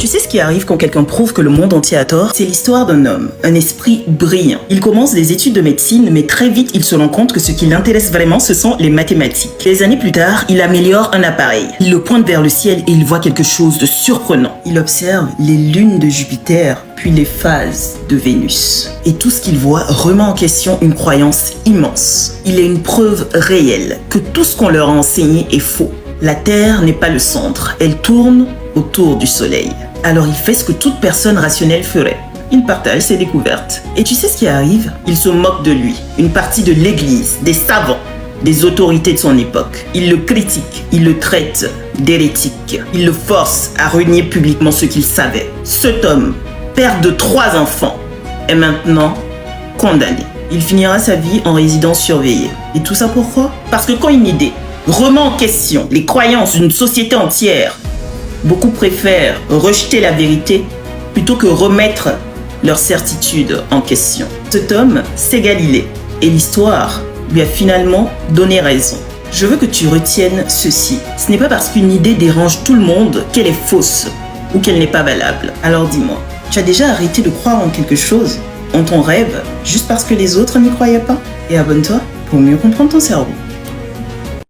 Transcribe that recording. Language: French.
Tu sais ce qui arrive quand quelqu'un prouve que le monde entier a tort? C'est l'histoire d'un homme, un esprit brillant. Il commence des études de médecine, mais très vite il se rend compte que ce qui l'intéresse vraiment, ce sont les mathématiques. Des années plus tard, il améliore un appareil. Il le pointe vers le ciel et il voit quelque chose de surprenant. Il observe les lunes de Jupiter, puis les phases de Vénus. Et tout ce qu'il voit remet en question une croyance immense. Il est une preuve réelle que tout ce qu'on leur a enseigné est faux. La Terre n'est pas le centre, elle tourne autour du Soleil. Alors il fait ce que toute personne rationnelle ferait. Il partage ses découvertes. Et tu sais ce qui arrive? Il se moque de lui. Une partie de l'Église, des savants, des autorités de son époque. Il le critique, il le traite d'hérétique. Il le force à renier publiquement ce qu'il savait. Cet homme, père de 3 enfants, est maintenant condamné. Il finira sa vie en résidence surveillée. Et tout ça pourquoi? Parce que quand une idée remet en question les croyances d'une société entière, beaucoup préfèrent rejeter la vérité plutôt que remettre leur certitude en question. Cet homme, c'est Galilée. Et l'histoire lui a finalement donné raison. Je veux que tu retiennes ceci. Ce n'est pas parce qu'une idée dérange tout le monde qu'elle est fausse ou qu'elle n'est pas valable. Alors dis-moi, tu as déjà arrêté de croire en quelque chose, en ton rêve, juste parce que les autres n'y croyaient pas? Et abonne-toi pour mieux comprendre ton cerveau.